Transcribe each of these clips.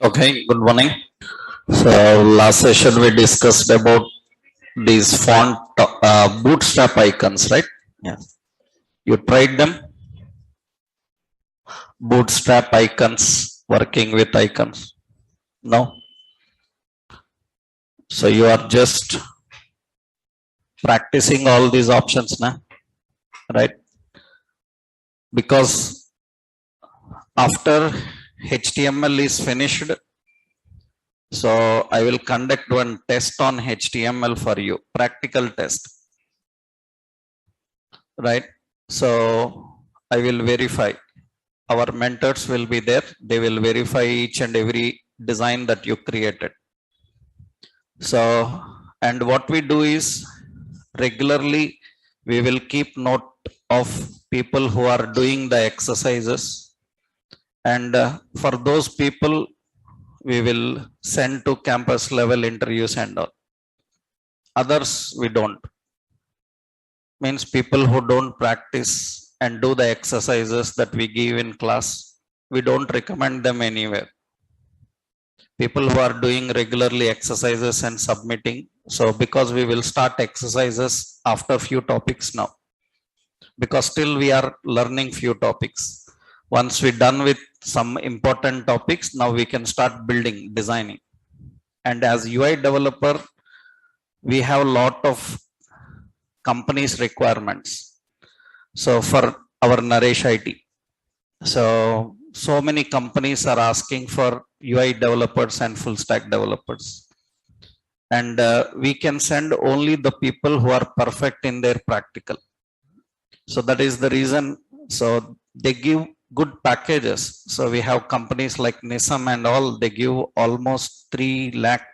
Okay, good morning. So last session we discussed about these font bootstrap icons, right? Yeah. You tried them? Bootstrap icons, working with icons? No. So you are just practicing all these options now, right? Because after HTML is finished, so I will conduct one test on HTML for you, practical test, right? So I will verify. Our mentors will be there. They will verify each and every design that you created. So, and what we do is regularly we will keep note of people who are doing the exercises, and for those people we will send to campus level interviews and all. Others we don't. Means people who don't practice and do the exercises that we give in class, we don't recommend them anywhere. People who are doing regularly exercises and submitting. So because we will start exercises after few topics now, because still we are learning few topics. Once we're done with some important topics, now we can start building, designing. And as UI developer, we have a lot of companies requirements. So for our Naresh IT, so many companies are asking for UI developers and full stack developers, and we can send only the people who are perfect in their practical. So that is the reason. So they give good packages. So we have companies like Nissan and all, they give almost 3 lakh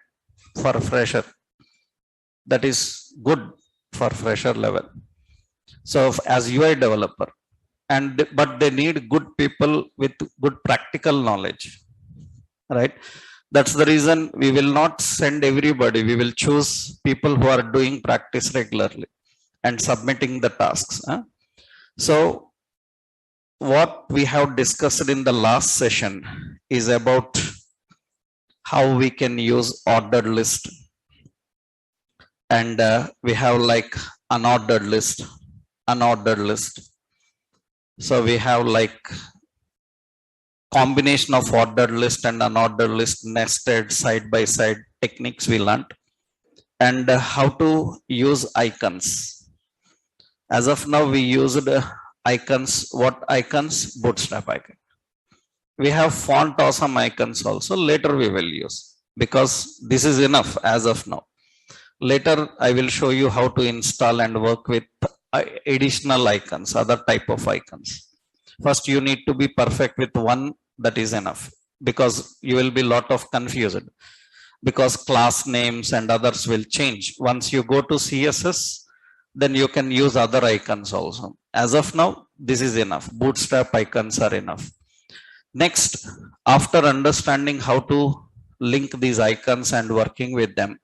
for fresher. That is good for fresher level. So as UI developer, and but they need good people with good practical knowledge, right? That's the reason we will not send everybody. We will choose people who are doing practice regularly and submitting the tasks. So what we have discussed in the last session is about how we can use ordered list, and we have like unordered list. So we have like combination of ordered list and unordered list nested side by side techniques we learned, and how to use icons. As of now, we used icons. What icons? Bootstrap icon. We have font awesome icons also. Later we will use, because this is enough as of now. Later I will show you how to install and work with additional icons, other type of icons. First you need to be perfect with one, that is enough, because you will be lot of confused, because class names and others will change. Once you go to CSS, then you can use other icons also. As of now, this is enough. Bootstrap icons are enough. Next, after understanding how to link these icons and working with them,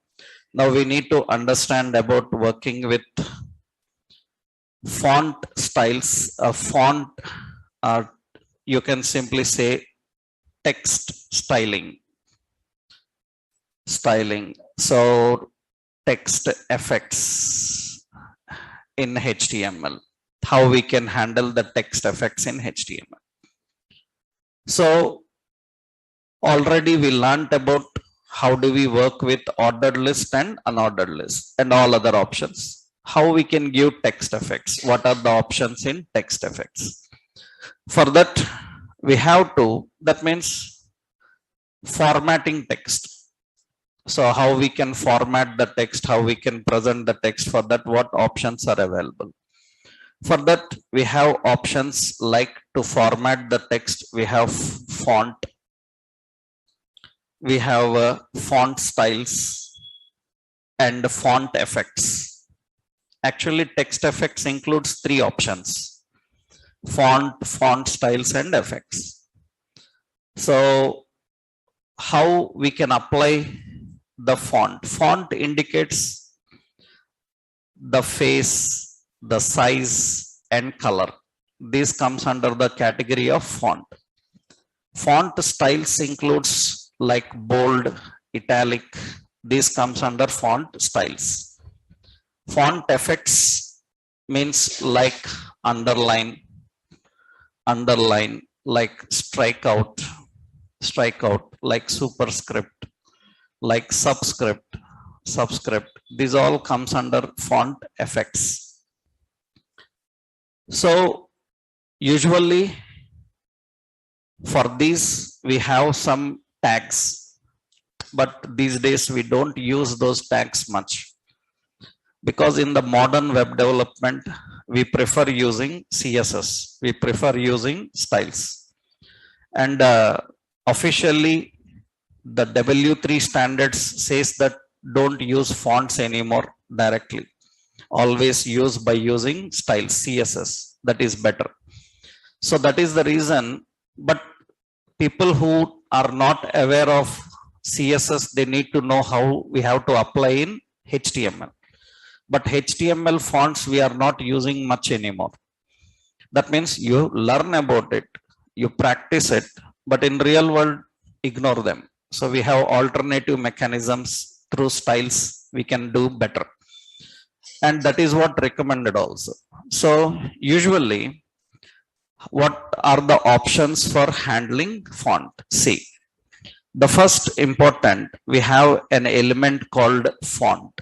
now we need to understand about working with font styles. A font, you can simply say text styling. So text effects in HTML. How we can handle the text effects in HTML. So already we learned about how do we work with ordered list and unordered list and all other options. How we can give text effects. What are the options in text effects? For that, we have to, that means formatting text. So how we can format the text, how we can present the text. For that, what options are available? For that, we have options like to format the text. We have font. We have font styles and font effects. Actually, text effects includes 3 options: font styles and effects. So how we can apply the font? Font indicates the face, the size and color. This comes under the category of font. Font styles includes like bold, italic. This comes under font styles. Font effects means like underline, like strikeout, like superscript, like subscript. These all comes under font effects. So usually for these we have some tags, but these days we don't use those tags much, because in the modern web development we prefer using CSS, we prefer using styles, and officially the W3 standards says that don't use fonts anymore directly, always use by using styles, CSS, that is better. So that is the reason, but people who are not aware of CSS, they need to know how we have to apply in HTML. But HTML fonts we are not using much anymore. That means you learn about it, you practice it, but in real world, ignore them. So we have alternative mechanisms through styles we can do better. And that is what recommended also. So usually, what are the options for handling font? See, the first important, we have an element called font.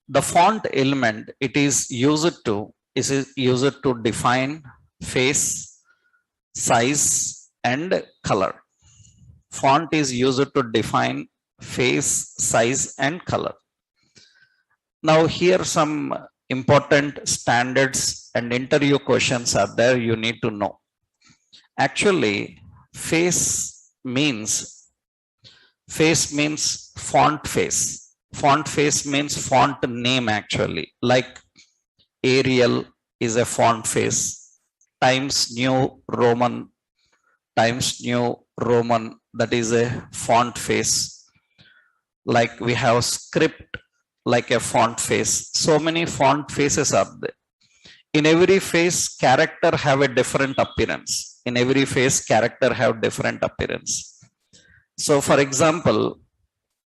The font element, it is used to define face, size, and color. Font is used to define face, size, and color. Now here some important standards and interview questions are there you need to know. Actually, face means font face. Font face means font name actually, like Arial is a font face, Times New Roman, that is a font face. Like we have script, like a font face. So many font faces are there. In every face, character have a different appearance. In every face, character have different appearance. So for example,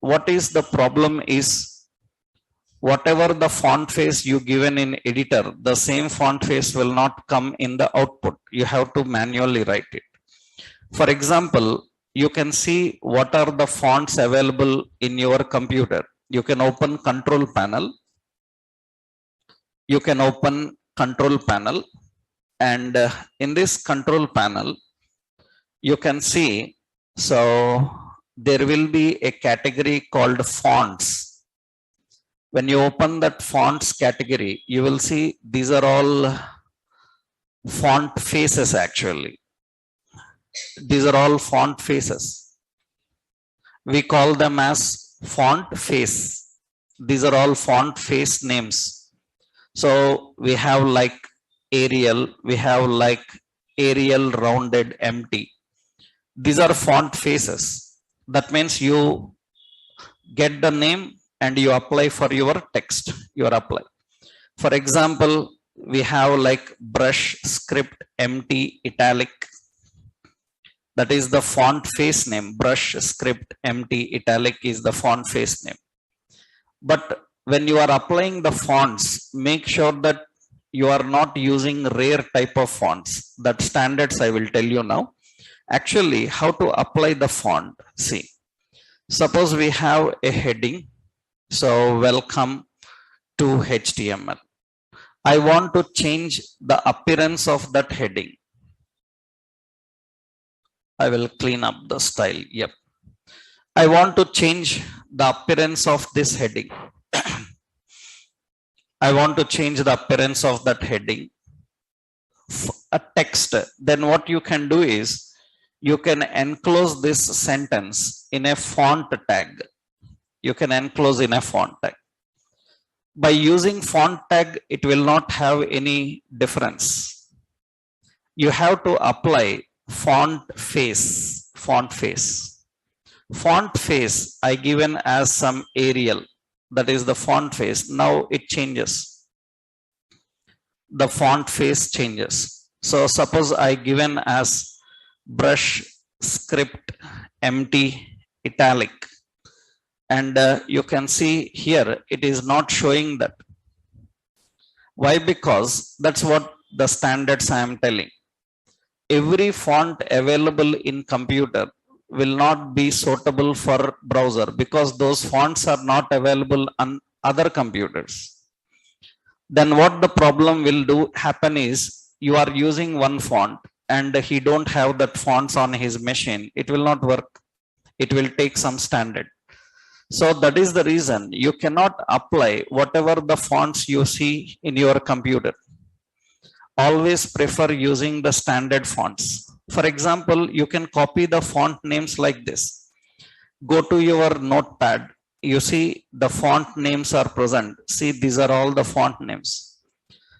what is the problem is, whatever the font face you given in editor, the same font face will not come in the output. You have to manually write it. For example, you can see what are the fonts available in your computer. You can open control panel. And in this control panel, you can see, so there will be a category called fonts. When you open that fonts category, you will see these are all font faces actually. These are all font faces. We call them as font face. These are all font face names. So we have like Arial, we have like Arial rounded empty. These are font faces. That means you get the name and you apply for your text, you apply. For example, we have like brush, script, empty, italic. That is the font face name. Brush, script, empty, italic is the font face name. But when you are applying the fonts, make sure that you are not using rare type of fonts. That standards I will tell you now. Actually, how to apply the font? See, suppose we have a heading. So welcome to HTML. I want to change the appearance of that heading. I will clean up the style. Yep. I want to change the appearance of this heading. I want to change the appearance of that heading. A text. Then what you can do is, you can enclose this sentence in a font tag. You can enclose in a font tag. By using font tag, it will not have any difference. You have to apply font face. Font face I given as some Arial. That is the font face. Now it changes. The font face changes. So suppose I given as brush, script, empty, italic. And you can see here, it is not showing that. Why? Because that's what the standards I am telling. Every font available in computer will not be suitable for browser because those fonts are not available on other computers. Then what the problem will do happen is, you are using one font and he don't have that fonts on his machine, it will not work. It will take some standard. So that is the reason you cannot apply whatever the fonts you see in your computer. Always prefer using the standard fonts. For example, you can copy the font names like this. Go to your notepad. You see the font names are present. See, these are all the font names.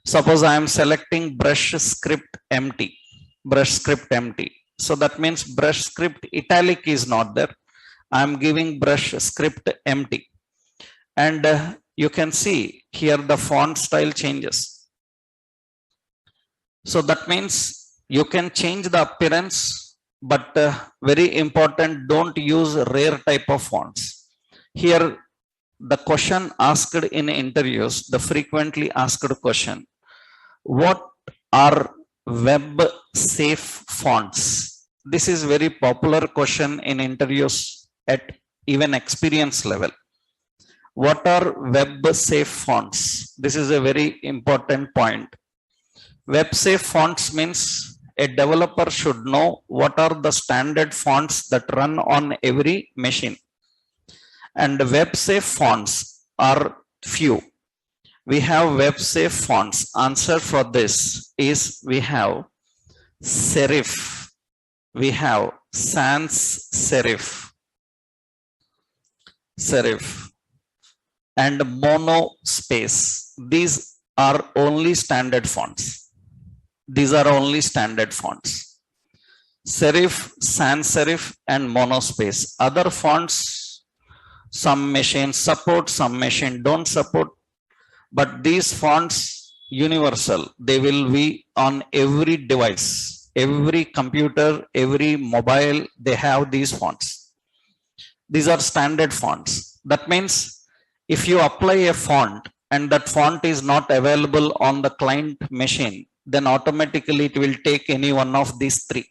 Suppose I am selecting brush script empty. Brush script empty. So that means brush script italic is not there. I am giving brush script empty. And you can see here the font style changes. So that means you can change the appearance, but very important, don't use rare type of fonts. Here, the question asked in interviews, the frequently asked question, what are web safe fonts? This is very popular question in interviews at even experience level. What are web safe fonts? This is a very important point. Web safe fonts means a developer should know what are the standard fonts that run on every machine. And web safe fonts are few. We have web safe fonts. Answer for this is, we have serif, we have sans serif, and mono space. These are only standard fonts. These are only standard fonts. Serif, sans serif, and monospace. Other fonts, some machines support, some machine don't support. But these fonts universal. They will be on every device, every computer, every mobile. They have these fonts. These are standard fonts. That means if you apply a font and that font is not available on the client machine, then automatically it will take any one of these three.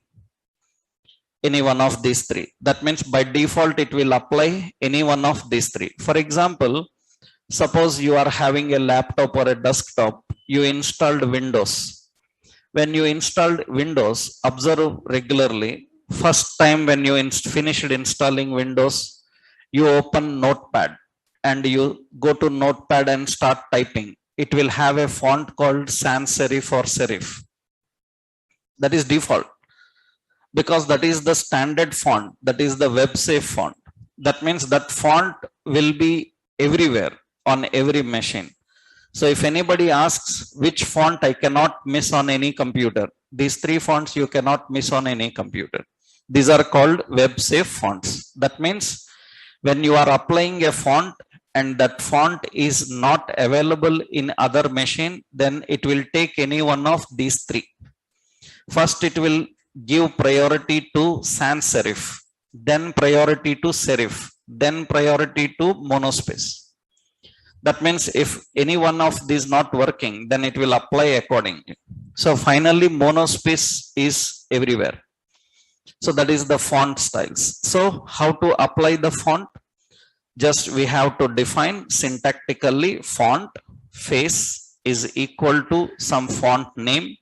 Any one of these three. That means by default it will apply any one of these three. For example, suppose you are having a laptop or a desktop, you installed Windows. When you installed Windows, observe regularly. First time when you finished installing Windows, you open Notepad and you go to Notepad and start typing. It will have a font called sans serif or serif. That is default, because that is the standard font. That is the web safe font. That means that font will be everywhere on every machine. So if anybody asks which font I cannot miss on any computer, these three fonts you cannot miss on any computer. These are called web safe fonts. That means when you are applying a font and that font is not available in other machine, then it will take any one of these three. First, it will give priority to sans serif, then priority to serif, then priority to monospace. That means if any one of these not working, then it will apply accordingly. So finally, monospace is everywhere. So that is the font styles. So how to apply the font? Just we have to define syntactically font face is equal to some font name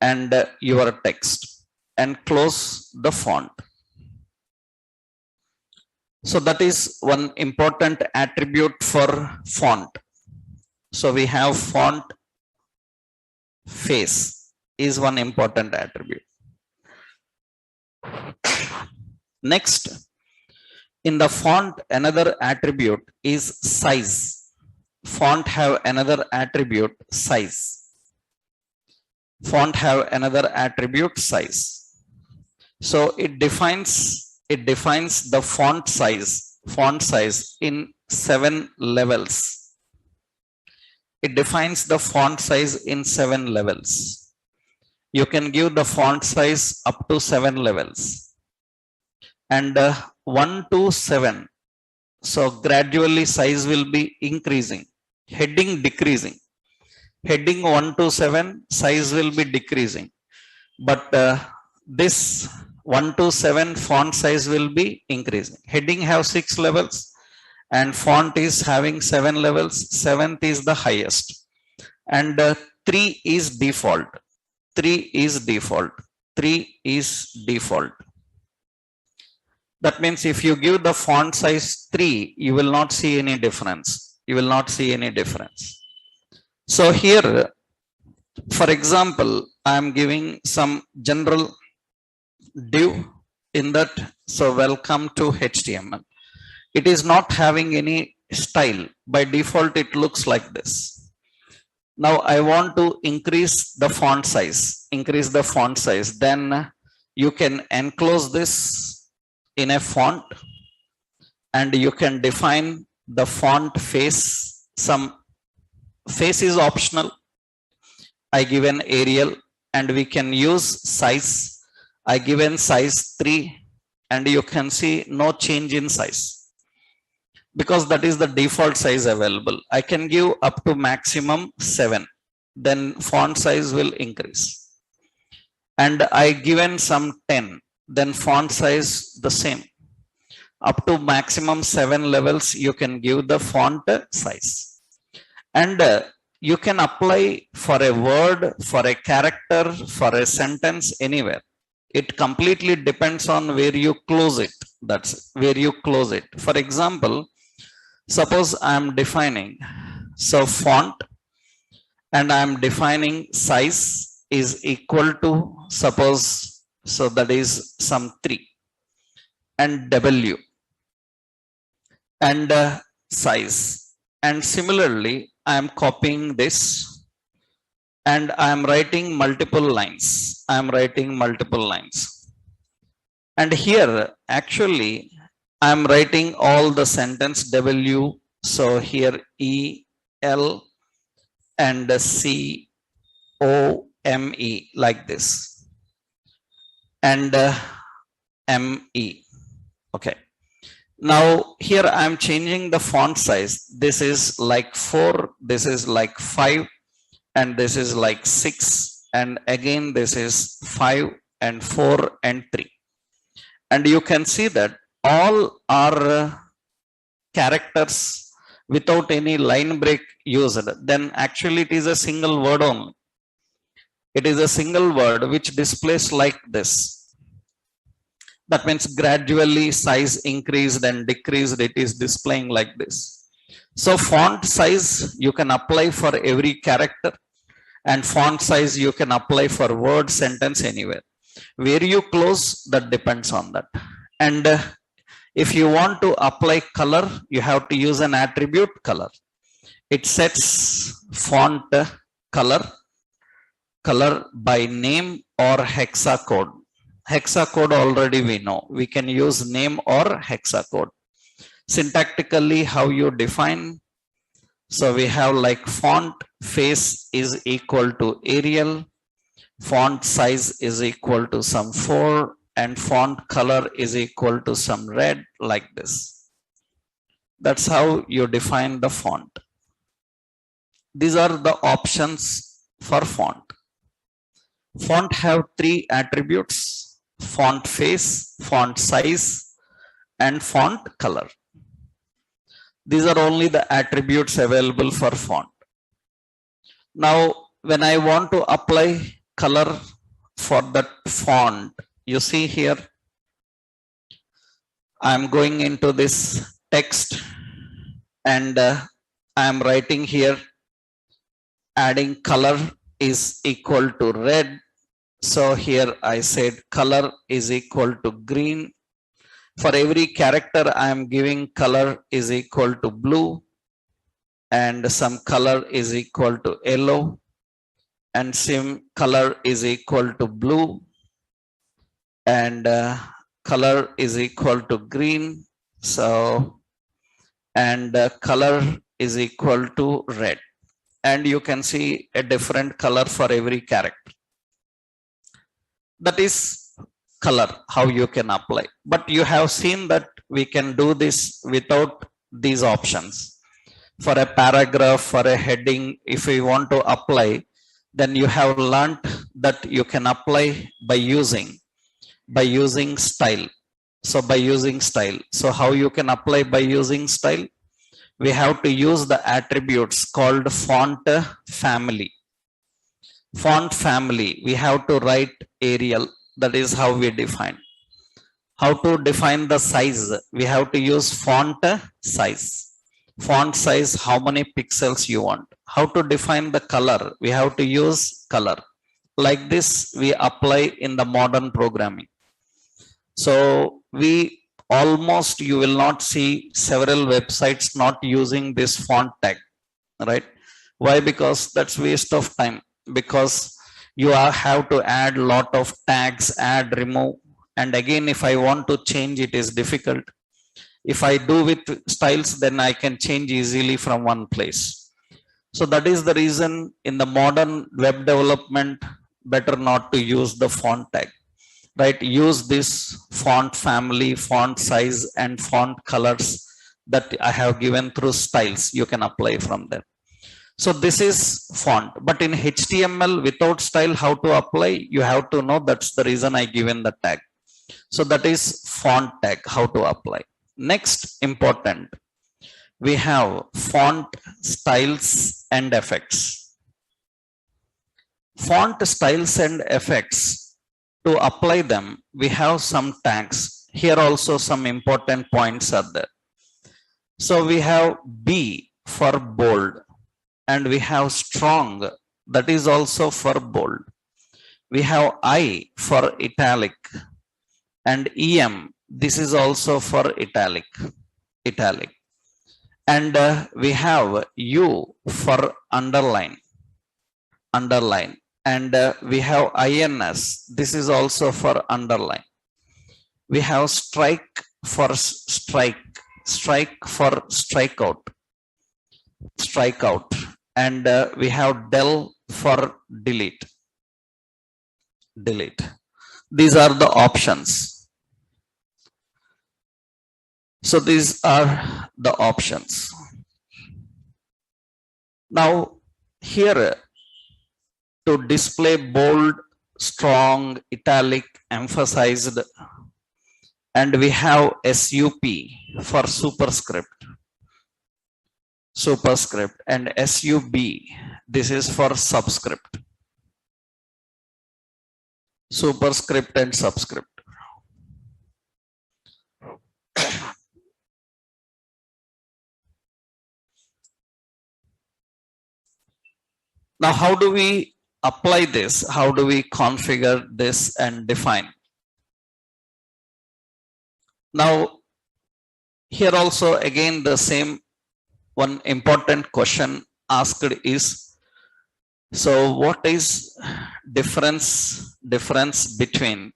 and your text, and close the font. So that is one important attribute for font. So we have font face is one important attribute. Next, in the font, another attribute is size. Font have another attribute, size. Font have another attribute, size. So it defines the font size in 7 levels. It defines the font size in 7 levels. You can give the font size up to 7 levels. and 1 to 7. So gradually size will be increasing, heading decreasing. Heading 1 to 7 size will be decreasing, but this 1 to 7 font size will be increasing. Heading have 6 levels and font is having 7 levels. 7th is the highest, and 3 is default. 3 is default. 3 is default. That means if you give the font size 3, you will not see any difference. You will not see any difference. So here, for example, I am giving some general div in that. So welcome to HTML. It is not having any style. By default, it looks like this. Now I want to increase the font size. Increase the font size. Then you can enclose this in a font, and you can define the font face. Some face is optional. I give an Arial, and we can use size. I given size 3, and you can see no change in size, because that is the default size available. I can give up to maximum 7, then font size will increase. And I given some 10, then font size the same. Up to maximum 7 levels, you can give the font size. And you can apply for a word, for a character, for a sentence, anywhere. It completely depends on where you close it. That's where you close it. For example, suppose I am defining so font, and I am defining size is equal to, suppose, so that is some 3, and W, and size. And similarly, I am copying this, and I am writing multiple lines. I am writing multiple lines. And here, actually, I am writing all the sentence W. So here E, L, and C, O, M, E, like this. And M, E. Okay. Now here I am changing the font size. This is like 4, this is like 5, and this is like 6, and again this is 5 and 4 and 3. And you can see that all are characters without any line break used. Then actually it is a single word only. It is a single word which displays like this. That means gradually size increased and decreased, it is displaying like this. So font size you can apply for every character, and font size you can apply for word, sentence, anywhere. Where you close, that depends on that. And if you want to apply color, you have to use an attribute color. It sets font color by name or hexacode. Hexacode already we know. We can use name or hexacode. Syntactically, how you define? So we have like font face is equal to Arial, font size is equal to some 4, and font color is equal to some red, like this. That's how you define the font. These are the options for font. Font have 3 attributes: font face, font size, and font color. These are only the attributes available for font. Now, when I want to apply color for that font, you see here, I am going into this text, and I am writing here, adding color is equal to red. So here I said color is equal to green. For every character, I am giving color is equal to blue, and some color is equal to yellow, and some color is equal to blue, and color is equal to green. So, and color is equal to red. And you can see a different color for every character. That is color, how you can apply. But you have seen that we can do this without these options. For a paragraph, for a heading, if we want to apply, then you have learnt that you can apply by using style. So by using style. So how you can apply by using style? We have to use the attributes called font family. Font family, we have to write Arial. That is how we define. How to define the size? We have to use font size. Font size, how many pixels you want. How to define the color? We have to use color. Like this, we apply in the modern programming. So we almost, you will not see several websites not using this font tag, right? Why? Because that's waste of time. Because you have to add lot of tags, add, remove, and again if I want to change, it is difficult. If I do with styles, then I can change easily from one place. So that is the reason in the modern web development, better not to use the font tag, right? Use this font family, font size, and font colors that I have given through styles. You can apply from there. So this is font, but in HTML without style, how to apply? You have to know. That's the reason I given the tag. So that is font tag, how to apply. Next important, we have font styles and effects. Font styles and effects, to apply them, we have some tags. Here also some important points are there. So we have B for bold, and we have strong, that is also for bold. We have I for italic, and EM, this is also for italic. And we have U for underline, and we have INS, this is also for underline. We have strike for strike for strikeout, and we have del for delete. These are the options. So these are the options. Now here, to display bold, strong, italic, emphasized, and we have SUP for superscript, and SUB, this is for subscript, superscript and subscript. Now how do we apply this? How do we configure this and define? Now here also again the same one important question asked is, so what is difference between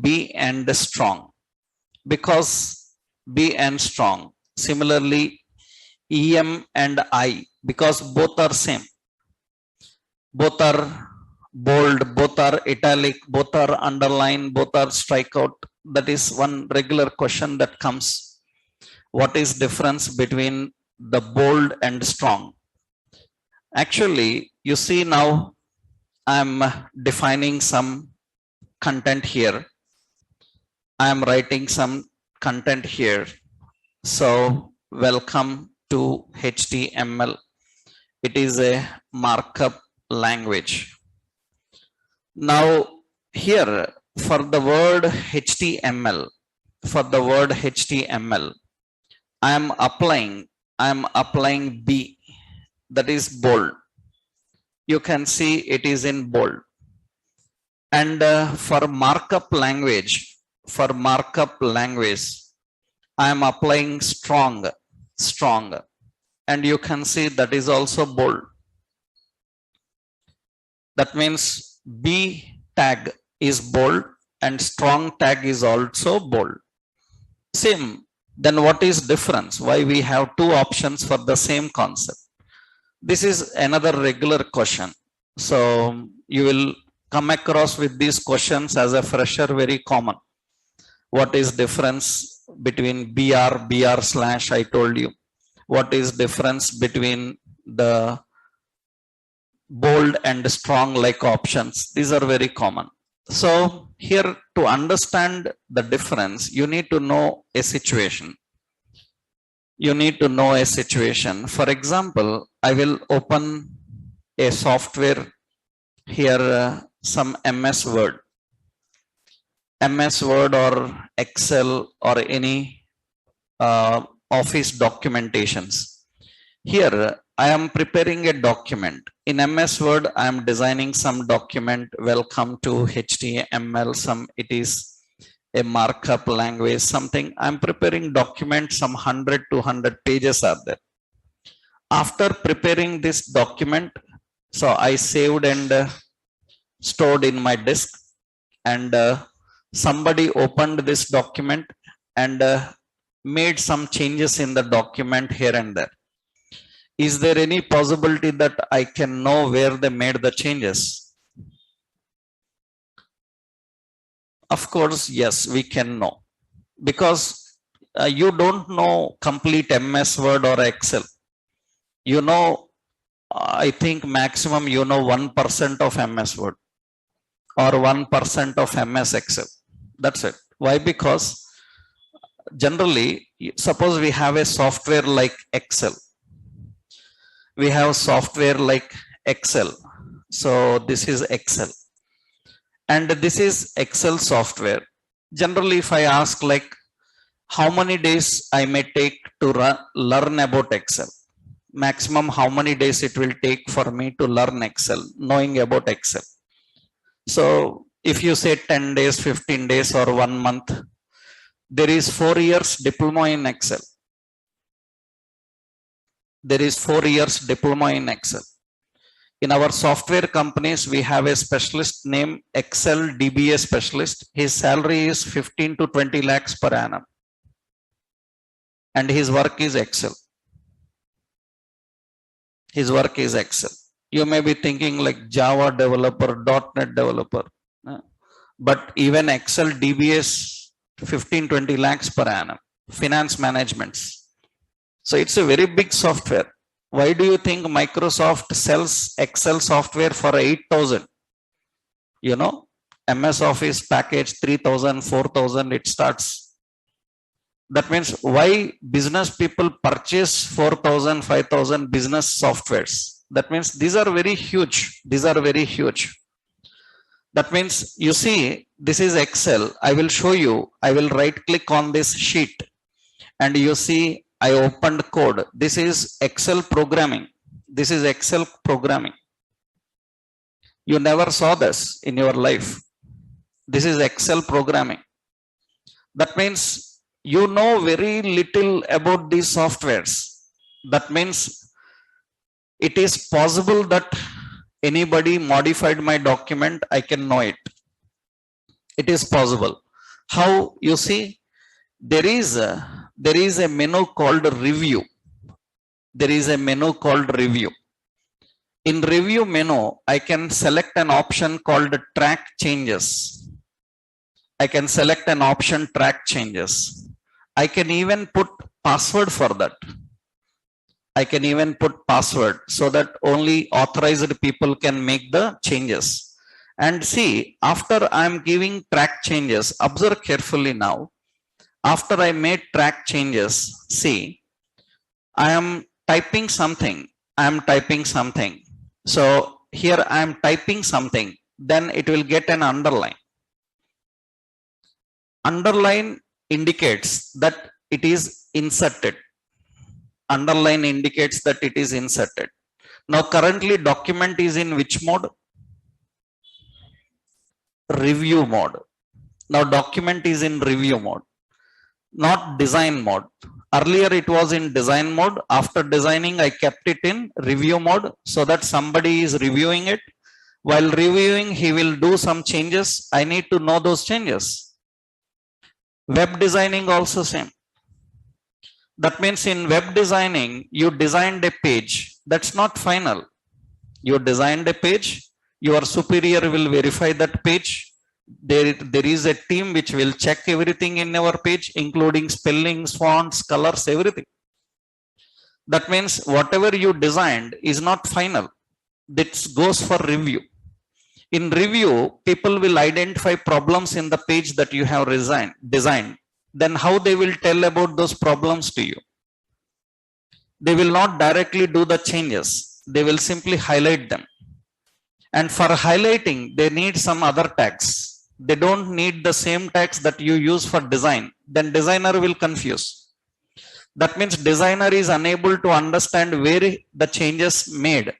B and strong? Because B and strong, similarly EM and I, because both are same, both are bold, both are italic, both are underline, both are strikeout. That is one regular question that comes. What is difference between the bold and strong? Actually, you see now I'm defining some content here. I am writing some content here. So welcome to HTML. It is a markup language. Now here for the word HTML, I am applying B, that is bold. You can see it is in bold. And for markup language, I am applying strong, and you can see that is also bold. That means B tag is bold and strong tag is also bold. Same. Then what is difference? Why we have two options for the same concept? This is another regular question. So you will come across with these questions as a fresher very common. What is difference between BR slash I told you? What is difference between the bold and strong like options? These are very common. So here, to understand the difference, you need to know a situation. You need to know a situation. For example, I will open a software here, some MS Word or Excel or any office documentations. Here I am preparing a document. In MS Word, I am designing some document. Welcome to HTML. It is a markup language, something. I'm preparing document, some 100 to 100 pages are there. After preparing this document, so I saved and stored in my disk, and somebody opened this document and made some changes in the document here and there. Is there any possibility that I can know where they made the changes? Of course, yes, we can know, because you don't know complete MS Word or Excel. You know, I think maximum you know 1% of MS Word or 1% of MS Excel. That's it. Why? Because generally, suppose we have a software like Excel. We have software like Excel. So this is Excel. And this is Excel software. Generally, if I ask like how many days I may take to learn about Excel, maximum how many days it will take for me to learn Excel, knowing about Excel. So if you say 10 days, 15 days or 1 month, there is 4 years diploma in Excel. There is 4 years diploma in Excel. In our software companies, we have a specialist named Excel DBA specialist. His salary is 15 to 20 lakhs per annum. And his work is Excel. His work is Excel. You may be thinking like Java developer, .NET developer. But even Excel DBAs 15, 20 lakhs per annum. Finance managements. So it's a very big software. Why do you think Microsoft sells Excel software for 8,000? You know, MS Office package 3,000, 4,000, it starts. That means why business people purchase 4,000, 5,000 business softwares? That means these are very huge. These are very huge. That means, you see, this is Excel. I will show you. I will right click on this sheet and you see I opened code. This is Excel programming. This is Excel programming. You never saw this in your life. This is Excel programming. That means you know very little about these softwares. That means it is possible that anybody modified my document, I can know it. It is possible. How? You see, there is a menu called review. There is a menu called review. In review menu, I can select an option called track changes. I can select an option track changes. I can even put password for that. I can even put password so that only authorized people can make the changes. And see, after I'm giving track changes, observe carefully now. After I made track changes, see, I am typing something. I am typing something. So here I am typing something. Then it will get an underline. Underline indicates that it is inserted. Underline indicates that it is inserted. Now currently document is in which mode? Review mode. Now document is in review mode, not design mode. Earlier it was in design mode. After designing, I kept it in review mode so that somebody is reviewing it. While reviewing, he will do some changes. I need to know those changes. Web designing also same. That means in web designing, you designed a page. That's not final. You designed a page. Your superior will verify that page. There is a team which will check everything in our page, including spellings, fonts, colors, everything. That means whatever you designed is not final. That goes for review. In review, people will identify problems in the page that you have designed. Then how they will tell about those problems to you? They will not directly do the changes. They will simply highlight them. And for highlighting, they need some other tags. They don't need the same tags that you use for design. Then designer will confuse. That means designer is unable to understand where the changes made.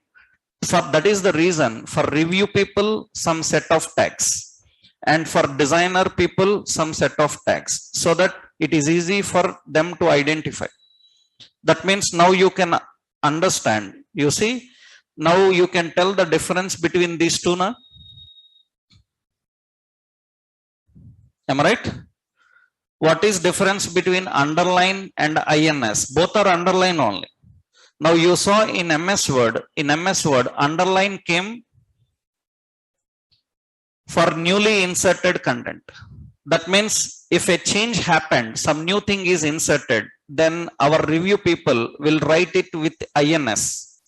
So that is the reason for review people, some set of tags, and for designer people, some set of tags, so that it is easy for them to identify. That means now you can understand. You see, now you can tell the difference between these two now. Am I right? What is difference between underline and INS? Both are underline only. Now you saw in MS Word, underline came for newly inserted content. That means if a change happened, some new thing is inserted, then our review people will write it with INS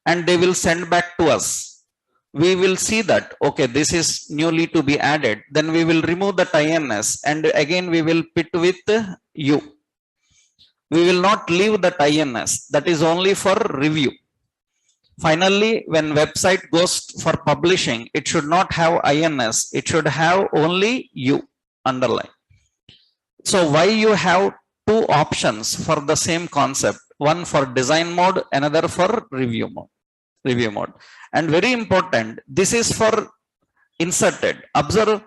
and they will send back to us. We will see that, okay, this is newly to be added. Then we will remove that INS and again we will put with U. We will not leave that INS. That is only for review. Finally, when website goes for publishing, it should not have INS. It should have only U, underline. So why you have two options for the same concept? One for design mode, another for review mode. And very important, this is for inserted. Observe,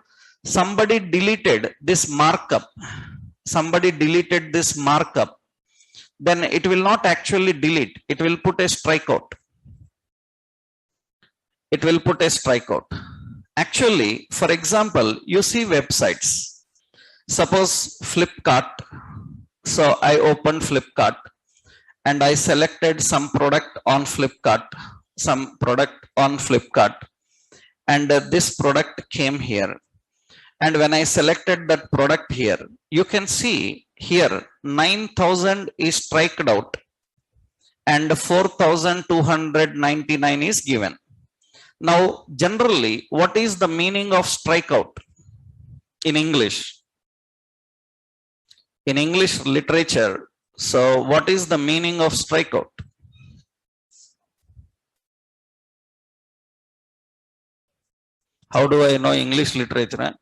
somebody deleted this markup. Then it will not actually delete. It will put a strikeout. Actually, for example, you see websites. Suppose Flipkart. So I opened Flipkart and I selected some product on Flipkart. And this product came here. And when I selected that product here, you can see here 9,000 is striked out and 4,299 is given. Now, generally, what is the meaning of strikeout in English? In English literature, so what is the meaning of strikeout? How do I know English literature?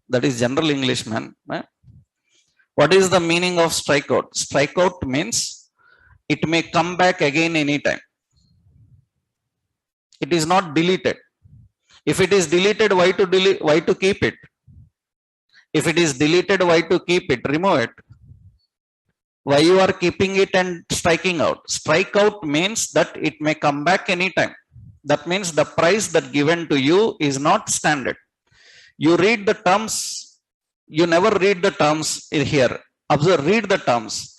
That is general English, man. What is the meaning of strikeout? Strikeout means it may come back again anytime. It is not deleted. If it is deleted, why to keep it? If it is deleted, why to keep it? Remove it. Why you are keeping it and striking out? Strikeout means that it may come back anytime. That means the price that given to you is not standard. You read the terms, you never read the terms here. Observe, read the terms.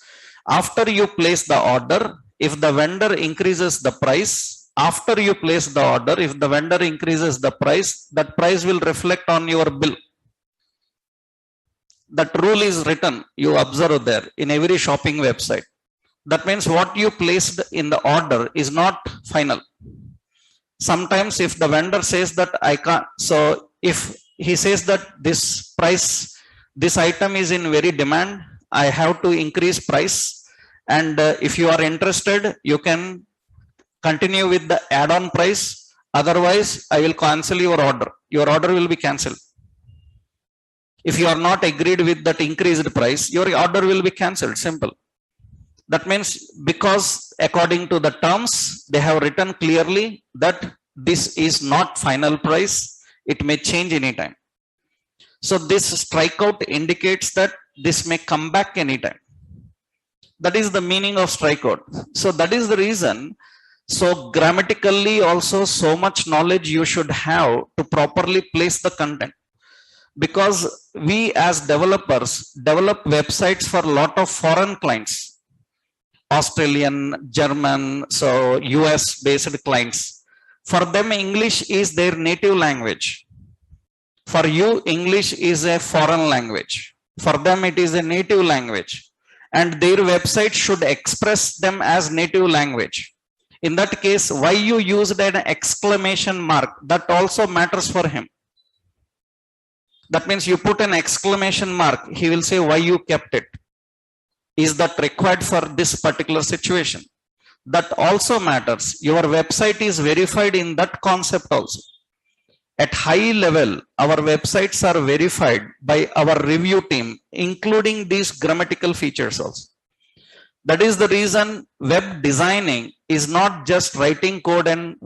After you place the order, if the vendor increases the price, after you place the order, if the vendor increases the price, that price will reflect on your bill. That rule is written, you observe there in every shopping website. That means what you placed in the order is not final. Sometimes if the vendor says that I can't, so if he says that this price, this item is in very demand, I have to increase price. And if you are interested, you can continue with the add-on price. Otherwise, I will cancel your order. Your order will be cancelled. If you are not agreed with that increased price, your order will be cancelled. Simple. That means because according to the terms, they have written clearly that this is not final price. It may change anytime. So this strikeout indicates that this may come back anytime. That is the meaning of strikeout. So that is the reason. So grammatically also so much knowledge you should have to properly place the content. Because we as developers develop websites for a lot of foreign clients, Australian, German, so US based clients. For them, English is their native language. For you, English is a foreign language. For them, it is a native language. And their website should express them as native language. In that case, why you used an exclamation mark, that also matters for him. That means you put an exclamation mark, he will say why you kept it. Is that required for this particular situation? That also matters. Your website is verified in that concept also. At high level, our websites are verified by our review team, including these grammatical features also. That is the reason web designing is not just writing code and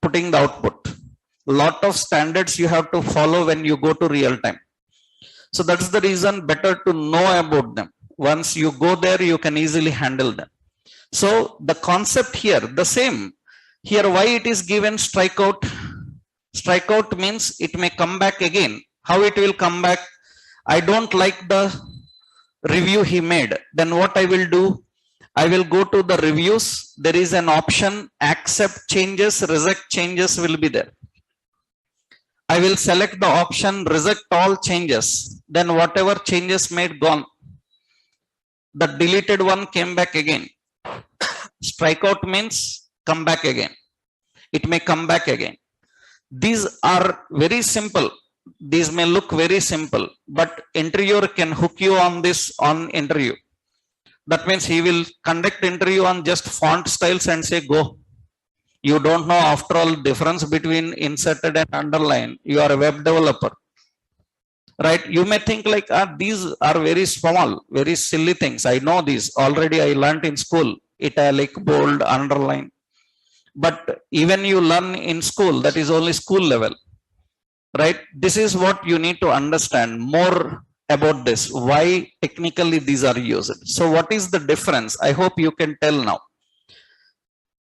putting the output. Lot of standards you have to follow when you go to real time. So that's the reason better to know about them. Once you go there, you can easily handle them. So the concept here, the same. Here, why it is given strikeout? Strikeout means it may come back again. How it will come back? I don't like the review he made. Then what I will do? I will go to the reviews. There is an option, accept changes, reject changes will be there. I will select the option, reject all changes. Then whatever changes made, gone. The deleted one came back again. Strikeout means come back again. It may come back again. These are very simple. These may look very simple, but interviewer can hook you on this on interview. That means he will conduct interview on just font styles and say, go. You don't know, after all, difference between inserted and underline. You are a web developer. Right? You may think like, these are very small, very silly things. I know these. Already I learned in school. Italic, bold, underline. But even you learn in school, that is only school level. Right? This is what you need to understand more about this. Why technically these are used. So what is the difference? I hope you can tell now.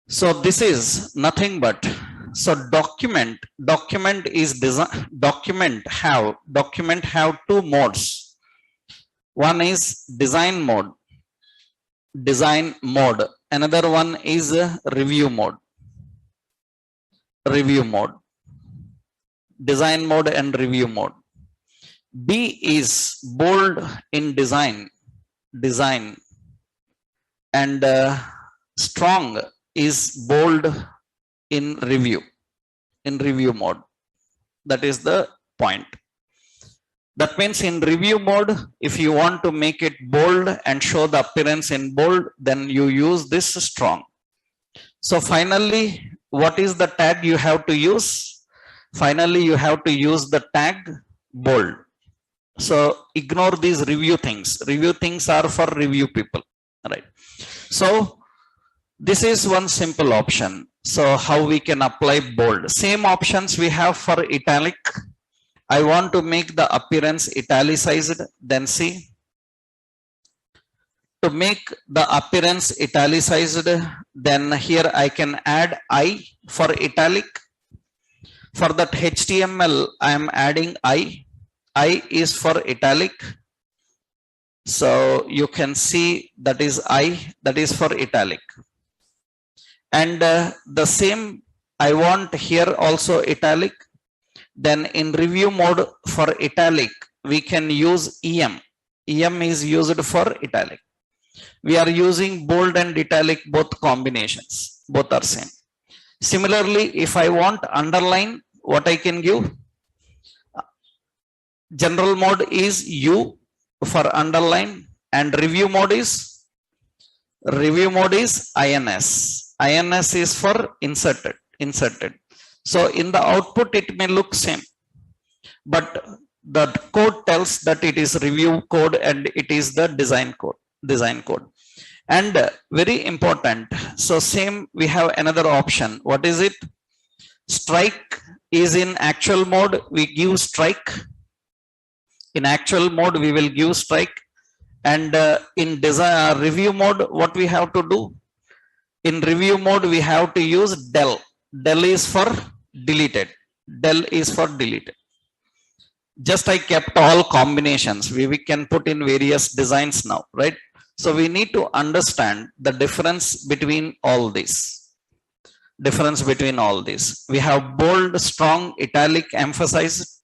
So this is nothing but, so document is design, document have two modes. One is design mode. Another one is review mode. Design mode and review mode. B is bold in design, and strong is bold in review mode. That is the point. That means in review mode, if you want to make it bold and show the appearance in bold, then you use this strong. So finally, what is the tag you have to use? Finally, you have to use the tag bold. So ignore these review things. Review things are for review people, right? So this is one simple option. So how we can apply bold. Same options we have for italic. I want to make the appearance italicized. Then see. To make the appearance italicized, then here I can add I for italic. For that HTML, I am adding I. I is for italic. So you can see that is I, that is for italic. And the same I want here also italic. Then in review mode for italic, we can use EM. EM is used for italic. We are using bold and italic, both combinations, both are same. Similarly, if I want underline, what I can give? General mode is U for underline, and review mode is INS. INS is for inserted. So in the output, it may look same, but the code tells that it is review code and it is the design code. And very important. So same, we have another option. What is it? Strike is in actual mode. We give strike. In actual mode, we will give strike. And in design review mode, what we have to do? In review mode, we have to use del. Del is for deleted. Just I kept all combinations. We can put in various designs now, right? So we need to understand the difference between all these. difference between all these. We have bold, strong, italic, emphasized.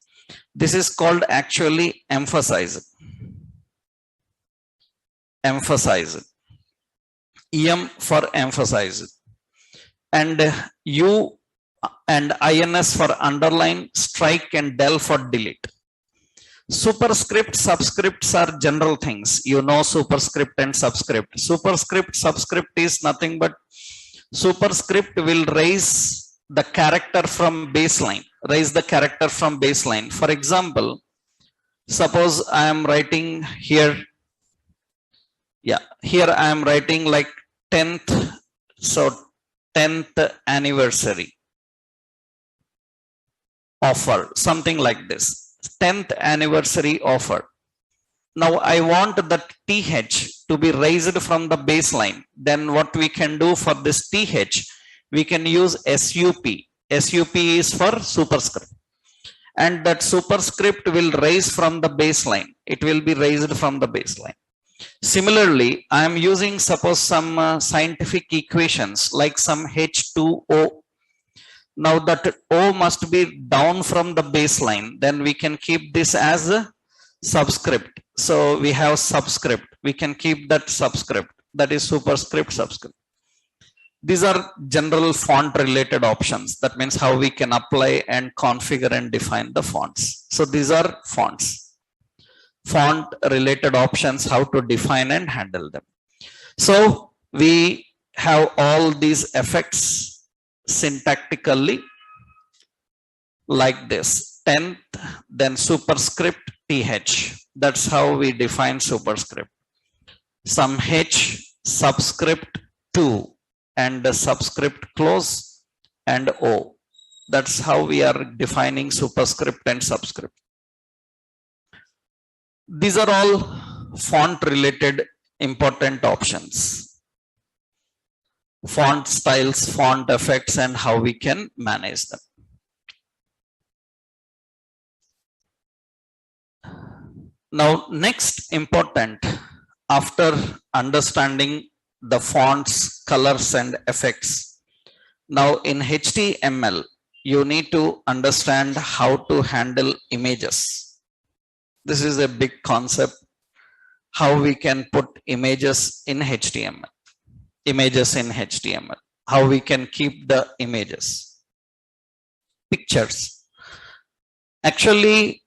This is called actually emphasized. Emphasized. EM for emphasized. And U and INS for underline, strike, and del for delete. Superscript, subscripts are general things. You know superscript and subscript. Superscript, subscript is nothing but superscript will raise the character from baseline. Raise the character from baseline. For example, suppose I am writing here. Yeah, here I am writing like 10th. So 10th anniversary offer, something like this. 10th anniversary offer. Now I want that TH to be raised from the baseline. Then what we can do for this TH, we can use SUP. SUP is for superscript. And that superscript will raise from the baseline. It will be raised from the baseline. Similarly, I am using suppose some scientific equations like some H2O. Now that O must be down from the baseline, then we can keep this as a subscript. So we have subscript. We can keep that subscript. That is superscript, subscript. These are general font related options. That means how we can apply and configure and define the fonts. So these are fonts. Font related options, how to define and handle them. So we have all these effects syntactically like this. 10th, then superscript TH. That's how we define superscript. Some H, subscript 2, and the subscript close and O. That's how we are defining superscript and subscript. These are all font related important options. Font styles, font effects, and how we can manage them. Now, next important, after understanding the fonts, colors, and effects, now in HTML, you need to understand how to handle images. This is a big concept, how we can put images in HTML. Images in HTML, how we can keep the images, pictures. Actually,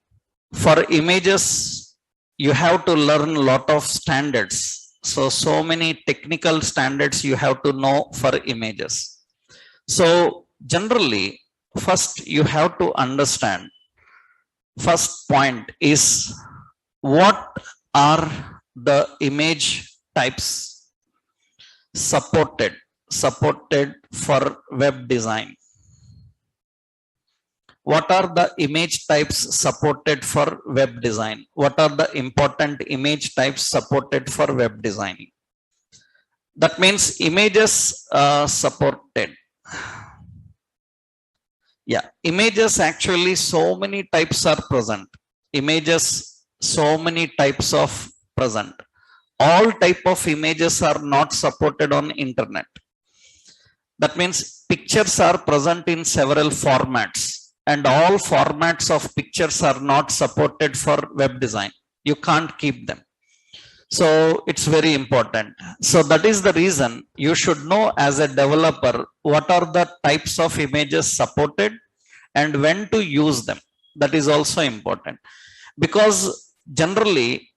for images, you have to learn a lot of standards. So many technical standards you have to know for images. So generally, first you have to understand, first point is what are the image types supported for web design. What are the image types supported for web design? What are the important image types supported for web designing? That means images supported. Yeah, images actually so many types are present. Images, so many types of present. All type of images are not supported on internet. That means pictures are present in several formats, and all formats of pictures are not supported for web design. You can't keep them. So it's very important. So that is the reason you should know as a developer what are the types of images supported and when to use them. That is also important, because generally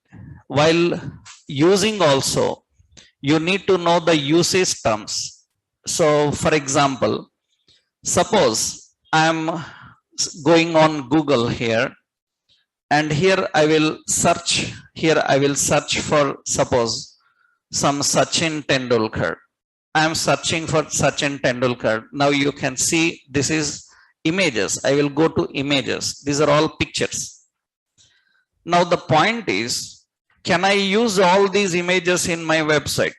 while using also you need to know the usage terms. So for example, suppose I am going on Google here, and here I will search, for suppose some Sachin Tendulkar. I am searching for Sachin Tendulkar. Now you can see this is images. I will go to images. These are all pictures. Now the point is, can I use all these images in my website?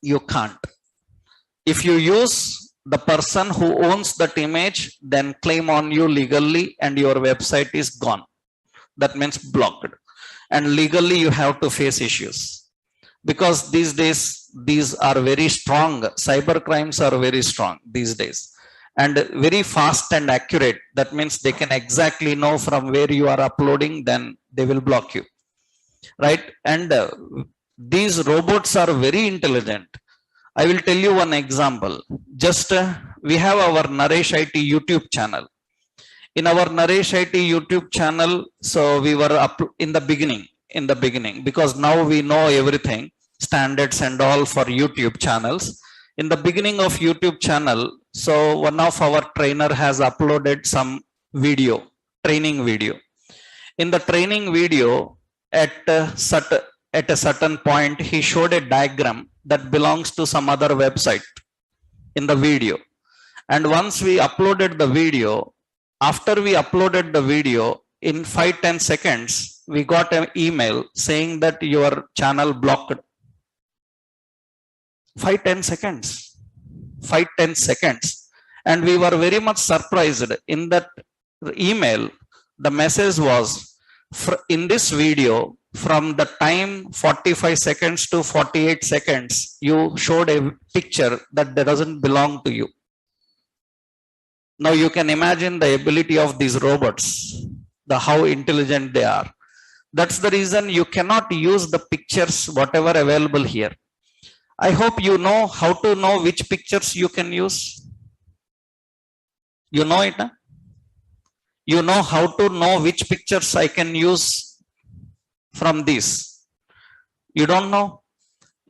You can't. If you use, the person who owns that image then claim on you legally and your website is gone. That means blocked. And legally you have to face issues, because these days these are very strong. Cyber crimes are very strong these days and very fast and accurate. That means they can exactly know from where you are uploading, then they will block you, right? And these robots are very intelligent. I will tell you one example. Just we have our Naresh IT YouTube channel. In our Naresh IT YouTube channel, so we were up in the beginning, because now we know everything, standards and all for YouTube channels. In the beginning of YouTube channel, so one of our trainer has uploaded some video, training video. In the training video, at a certain point, he showed a diagram that belongs to some other website in the video. And once we uploaded the video, after we uploaded the video, in 5-10 seconds, we got an email saying that your channel blocked. 5-10 seconds. 5-10 seconds. And we were very much surprised. In that email, the message was, in this video, from the time 45 seconds to 48 seconds, you showed a picture that doesn't belong to you. Now you can imagine the ability of these robots, how intelligent they are. That's the reason you cannot use the pictures, whatever available here. I hope you know how to know which pictures you can use. You know it, huh? You know how to know which pictures I can use from this. You don't know?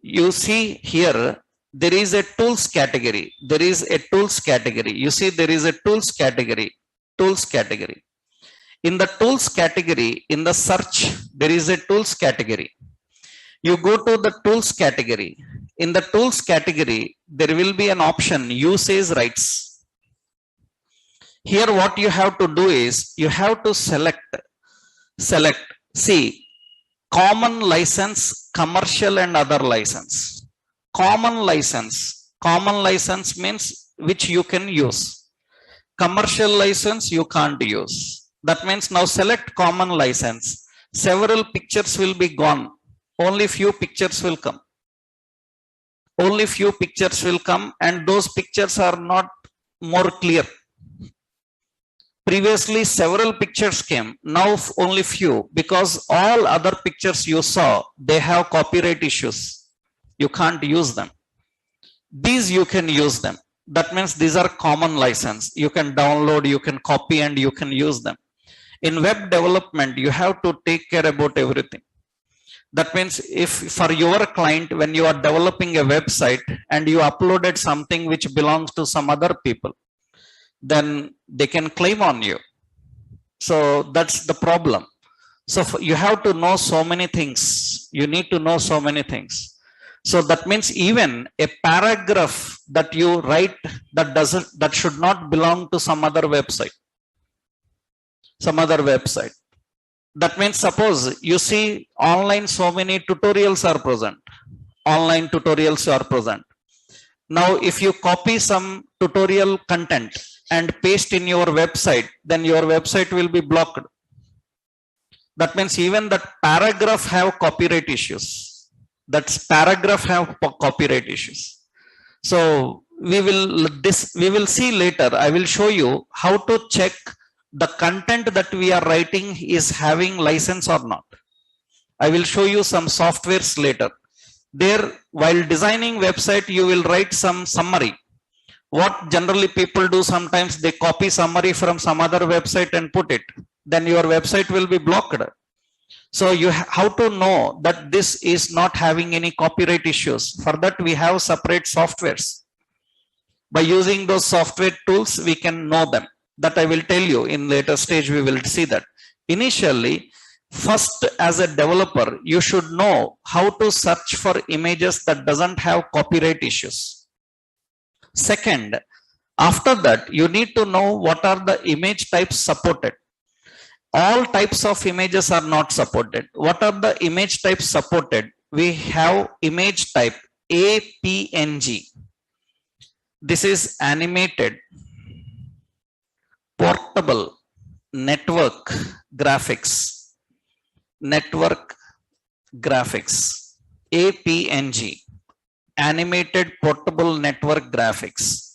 You see here, there is a tools category. There is a tools category. You see, there is a tools category. Tools category. In the tools category, in the search, there is a tools category. You go to the tools category. In the tools category, there will be an option, usage rights. Here, what you have to do is, you have to select, see, common license, commercial and other license. Common license means which you can use. Commercial license you can't use. That means now select common license. Several pictures will be gone. Only few pictures will come. Only few pictures will come, and those pictures are not more clear. Previously several pictures came, now only few, because all other pictures you saw, they have copyright issues. You can't use them. These you can use them. That means these are common license. You can download, you can copy, and you can use them. In web development, you have to take care about everything. That means if for your client, when you are developing a website and you uploaded something which belongs to some other people, then they can claim on you. So that's the problem. So you have to know so many things. You need to know so many things. So that means even a paragraph that you write that should not belong to some other website. Some other website. That means suppose you see online, so many tutorials are present. Online tutorials are present. Now if you copy some tutorial content and paste in your website, then your website will be blocked. That means even that paragraph have copyright issues. That paragraph have copyright issues. So we will see later. I will show you how to check the content that we are writing is having license or not. I will show you some softwares later. There, while designing website, you will write some summary. What generally people do, sometimes they copy summary from some other website and put it. Then your website will be blocked. So you how to know that this is not having any copyright issues. For that, we have separate softwares. By using those software tools, we can know them. That I will tell you in later stage, we will see that. Initially, first as a developer, you should know how to search for images that doesn't have copyright issues. Second, after that, you need to know what are the image types supported. All types of images are not supported. What are the image types supported? We have image type APNG. This is animated, portable, network graphics, APNG. animated portable network graphics.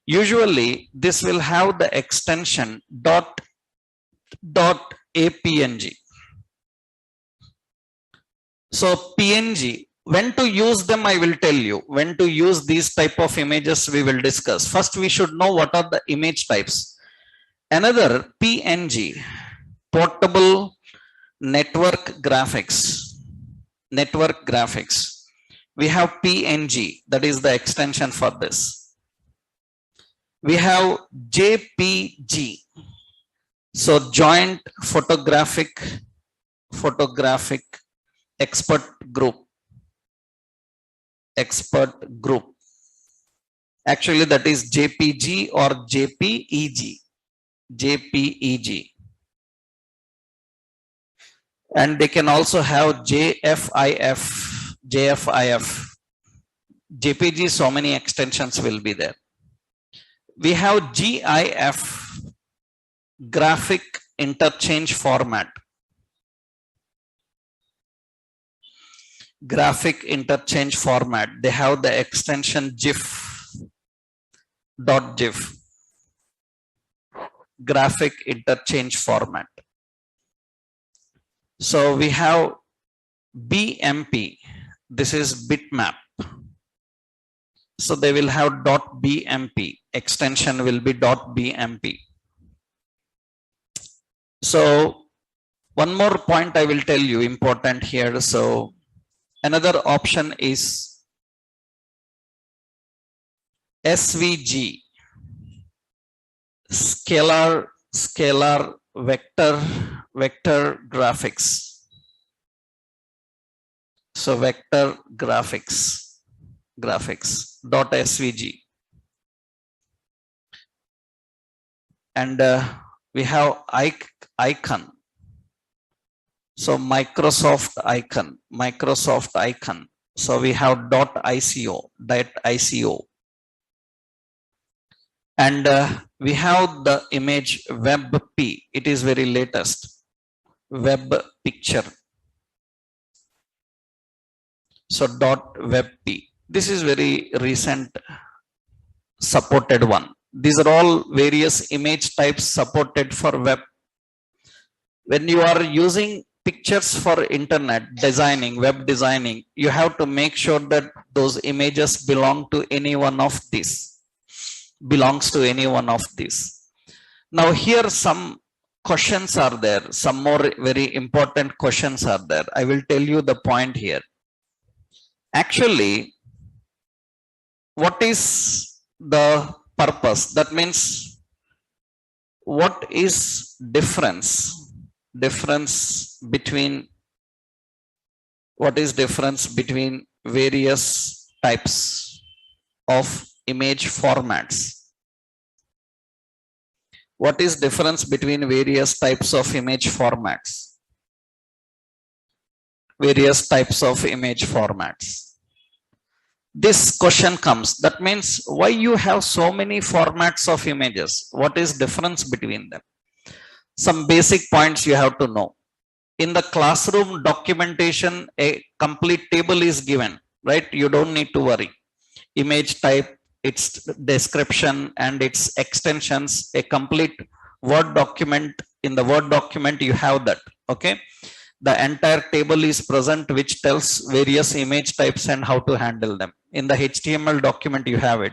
Usually this will have the extension .apng. So PNG, when to use them, I will tell you. When to use these type of images, we will discuss. First, we should know what are the image types. Another PNG, portable network graphics. Network graphics. We have PNG, that is the extension for this. We have JPG. So joint photographic expert group. Actually, that is JPG or JPEG. And they can also have JFIF. JPG, so many extensions will be there. We have GIF, graphic interchange format. Graphic interchange format. They have the extension GIF. Graphic interchange format. So we have BMP. This is bitmap. So they will have .bmp. Extension will be .bmp. So one more point I will tell you important here. So another option is SVG, scalar vector graphics. So vector graphics .svg. And we have icon. So Microsoft icon. So we have .ico. And we have the image WebP. It is very latest. Web picture. So .webp. This is very recent supported one. These are all various image types supported for web. When you are using pictures for internet designing, web designing, you have to make sure that those images belong to any one of these. Now here some questions are there. Some more very important questions are there. I will tell you the point here. Actually, what is the purpose? That means, what is difference between various types of image formats? What is difference between various types of image formats? This question comes. That means, why you have so many formats of images? What is difference between them? Some basic points you have to know. In the classroom documentation, a complete table is given, right? You don't need to worry. Image type, its description and its extensions, a complete Word document. In the Word document, you have that, okay? The entire table is present, which tells various image types and how to handle them. In the HTML document, you have it.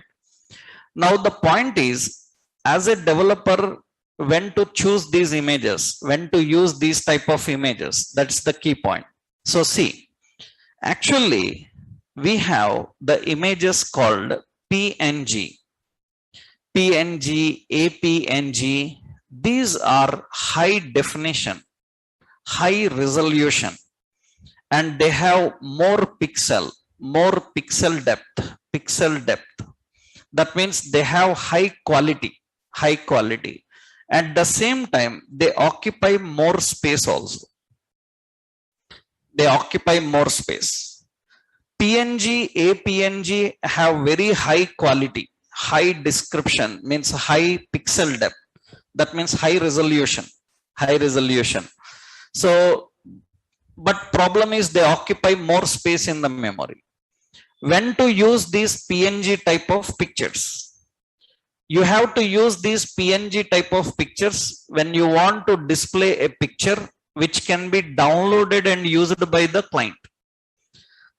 Now, the point is, as a developer, when to choose these images, when to use these type of images, that's the key point. So see, actually, we have the images called PNG, APNG. These are high definition, high resolution, and they have more pixel depth. That means they have high quality. At the same time, they occupy more space also. PNG, APNG have very high quality, high description, means high pixel depth. That means high resolution. So, but problem is they occupy more space in the memory. when to use these PNG type of pictures. You have to use these PNG type of pictures when you want to display a picture which can be downloaded and used by the client.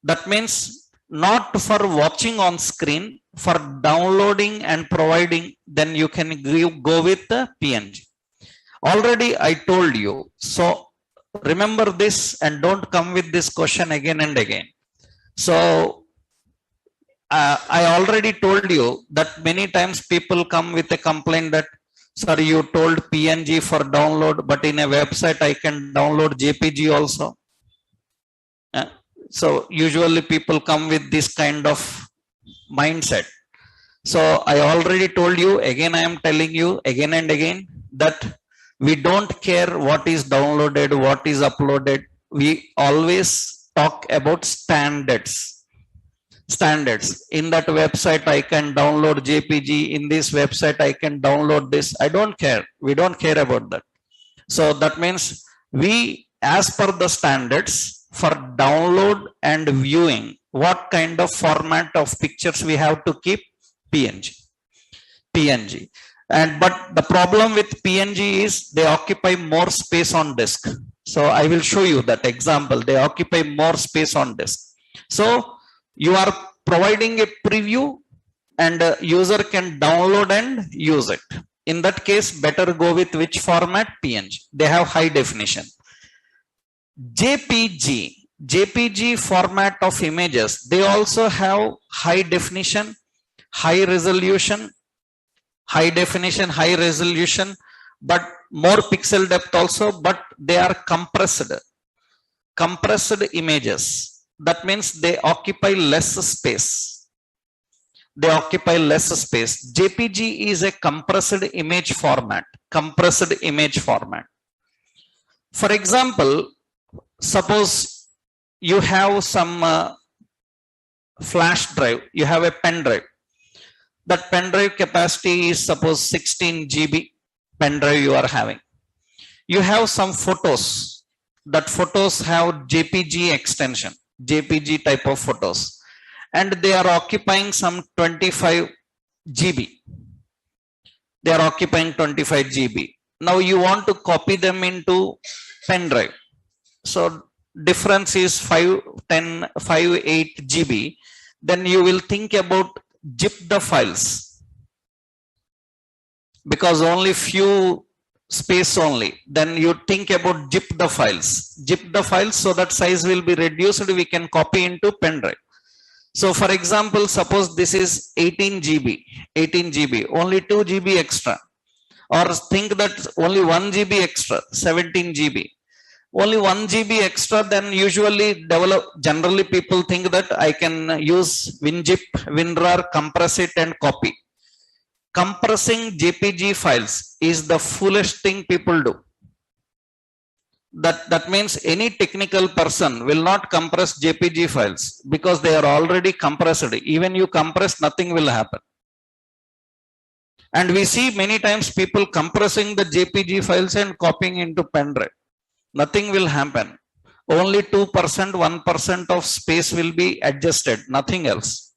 That means not for watching on screen, for downloading and providing, then you can go with the PNG. Already I told you, so remember this and don't come with this question again and again. So I already told you that many times people come with a complaint that, sir, you told PNG for download, but in a website I can download JPG also. So usually people come with this kind of mindset. So I already told you, again I am telling you again and again, that we don't care what is downloaded, what is uploaded. We always talk about standards. In that website I can download JPG, in this website I can download this. I don't care. We don't care about that. So that means we, as per the standards for download and viewing, what kind of format of pictures we have to keep? PNG. And but the problem with PNG is they occupy more space on disk. So I will show you that example. They occupy more space on disk. So you are providing a preview and a user can download and use it. In that case, better go with which format? PNG. They have high definition. JPG format of images, they also have high definition, high resolution, high definition, high resolution, but more pixel depth also, but they are compressed images. That means they occupy less space. JPG is a compressed image format. For example, suppose you have some flash drive, you have a pen drive. That pen drive capacity is suppose 16 GB pen drive you are having. You have some photos. That photos have JPG extension, JPG type of photos, and they are occupying some 25 GB. They are occupying 25 GB. Now you want to copy them into pen drive. So difference is 8 GB. Then you will think about zip the files, because only few space only. Then you think about zip the files so that size will be reduced. We can copy into pen drive. So for example, suppose this is 18 GB, only 2 GB extra, or think that only 1 GB extra, 17 GB. Only 1 GB extra, then generally people think that I can use WinZip, WinRAR, compress it and copy. Compressing JPG files is the foolish thing people do. That means any technical person will not compress JPG files because they are already compressed. Even you compress, nothing will happen. And we see many times people compressing the JPG files and copying into pen drive. Nothing will happen. Only 2%, 1% of space will be adjusted, nothing else.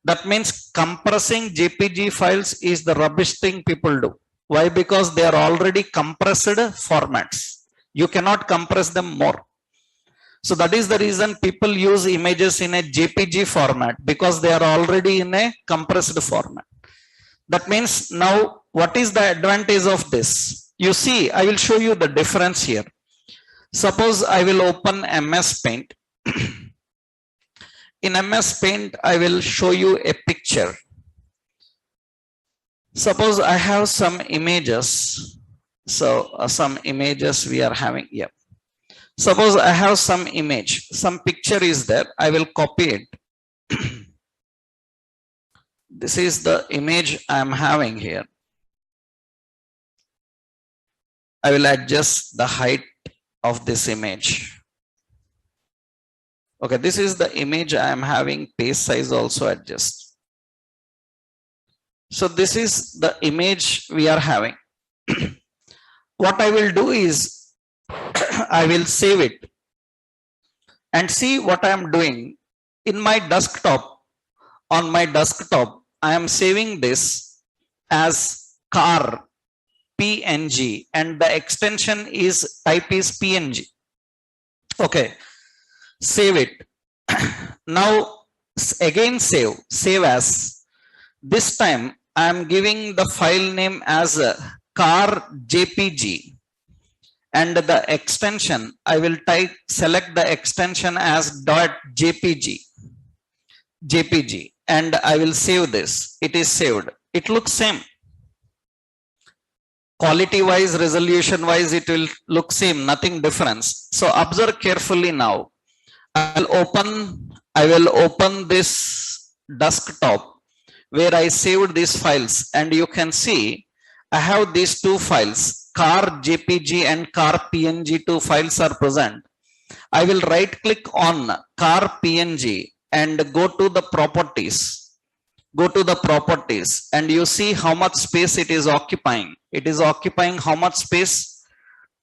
That means compressing JPG files is the rubbish thing people do. Why? Because they are already compressed formats. You cannot compress them more. So that is the reason people use images in a JPG format, because they are already in a compressed format. That means now what is the advantage of this? You see, I will show you the difference here. Suppose I will open MS Paint. In MS Paint, I will show you a picture. Suppose I have some images. So some images we are having here. Suppose I have some image, some picture is there. I will copy it. This is the image I am having here. I will adjust the height of this image. Okay, this is the image I am having. Page size also adjust. So this is the image we are having. What I will do is I will save it and see what I am doing. In my desktop, on my desktop, I am saving this as car PNG and the extension is type is PNG. Okay, save it. Now again save as. This time I am giving the file name as car JPG and the extension I will select the extension as .jpg and I will save this. It is saved. It looks same. Quality wise, resolution wise, it will look same, nothing difference. So observe carefully now. I will open this desktop where I saved these files, and you can see I have these two files, car JPG and car PNG, two files are present. I will right click on car PNG and go to the properties. Go to the properties and you see how much space it is occupying. It is occupying how much space?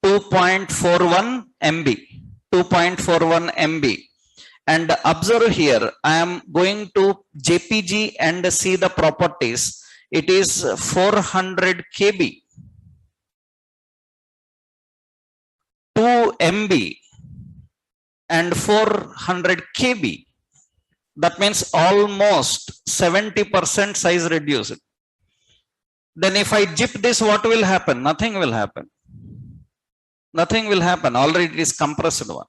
2.41 MB. 2.41 MB. And observe here, I am going to JPG and see the properties. It is 400 KB. 2 MB and 400 KB. That means almost 70% size reduced. Then if I zip this, what will happen? Nothing will happen. Nothing will happen. Already it is compressed one.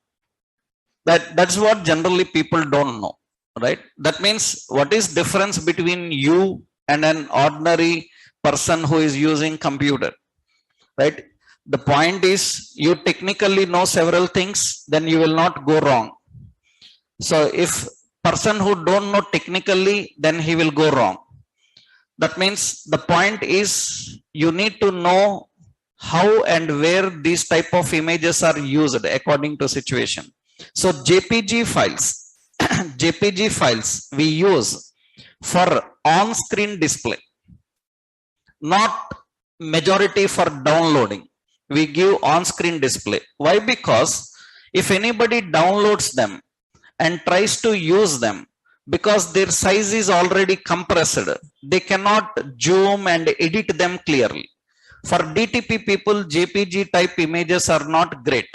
That's what generally people don't know, right? That means what is difference between you and an ordinary person who is using computer, right? The point is you technically know several things, then you will not go wrong. So if person who don't know technically, then he will go wrong. That means the point is you need to know how and where these type of images are used according to situation. So JPG files, JPG files we use for on-screen display, not majority for downloading. We give on-screen display. Why? Because if anybody downloads them and tries to use them, because their size is already compressed, they cannot zoom and edit them clearly. For DTP people, JPG type images are not great.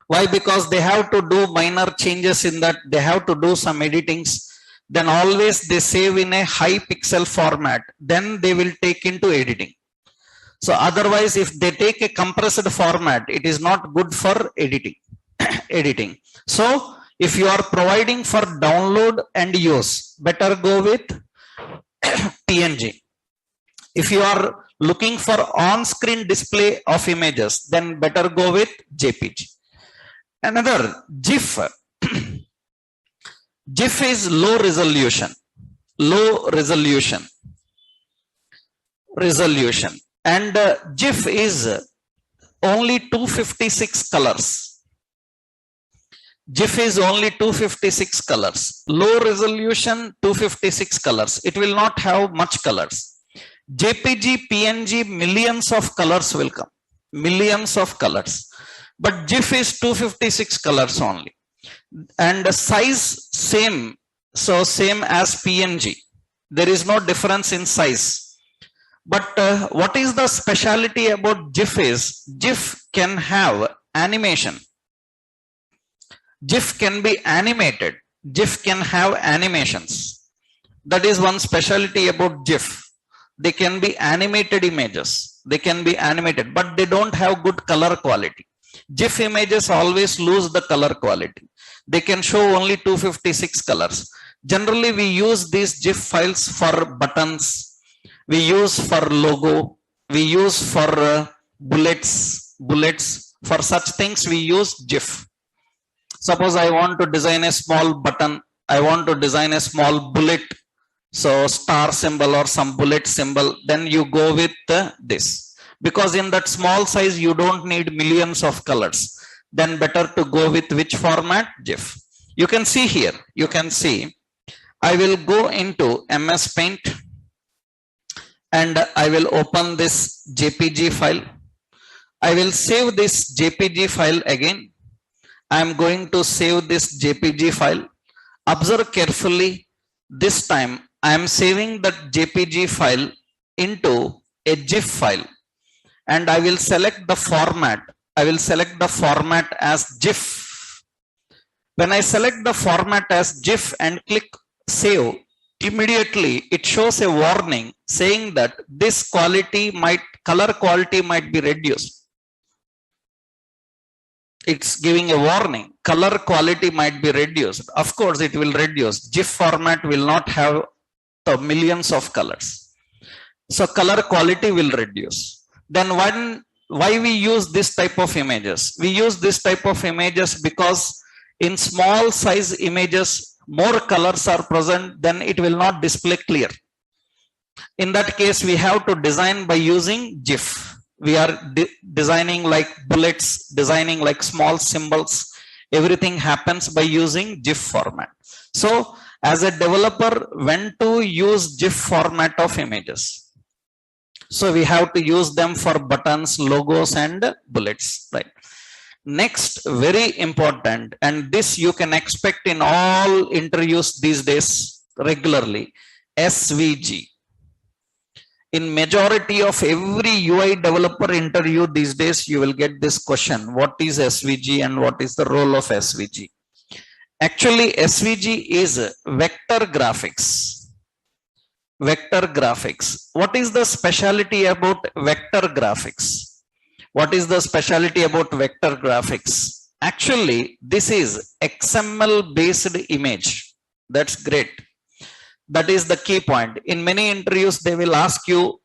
Why? Because they have to do minor changes in that, they have to do some editings, then always they save in a high pixel format, then they will take into editing. So otherwise, if they take a compressed format, it is not good for editing. Editing. So if you are providing for download and use, better go with PNG. If you are looking for on-screen display of images, then better go with JPG. Another GIF. GIF is low resolution. Low resolution. And GIF is only 256 colors. GIF is only 256 colors. Low resolution, 256 colors. It will not have much colors. JPG, PNG, millions of colors will come. Millions of colors. But GIF is 256 colors only. And the size same. So same as PNG. There is no difference in size. But what is the specialty about GIF is, GIF can have animation. GIF can be animated. GIF can have animations. That is one specialty about GIF. They can be animated images. They can be animated, but they don't have good color quality. GIF images always lose the color quality. They can show only 256 colors. Generally, we use these GIF files for buttons. We use for logo. We use for bullets. For such things, we use GIF. Suppose I want to design a small button. I want to design a small bullet. So star symbol or some bullet symbol. Then you go with this. Because in that small size, you don't need millions of colors. Then better to go with which format? GIF. You can see here. You can see. I will go into MS Paint. And I will open this JPG file. I will save this JPG file again. I am going to save this JPG file. Observe carefully. This time I am saving that JPG file into a GIF file, and I will select the format. I will select the format as GIF. When I select the format as GIF and click save, immediately it shows a warning saying that this color quality might be reduced. It's giving a warning, color quality might be reduced. Of course it will reduce. GIF format will not have the millions of colors, so color quality will reduce. Then why we use this type of images? We use this type of images because in small size images more colors are present, then it will not display clear. In that case we have to design by using GIF. We are designing like bullets, designing like small symbols. Everything happens by using GIF format. So as a developer, when to use GIF format of images? So we have to use them for buttons, logos, and bullets, right? Next, very important, and this you can expect in all interviews these days regularly, SVG. In majority of every UI developer interview these days, you will get this question: what is SVG and what is the role of SVG? Actually, SVG is vector graphics. Vector graphics. What is the specialty about vector graphics? What is the specialty about vector graphics? Actually, this is XML based image. That's great. That is the key point. In many interviews, they will ask you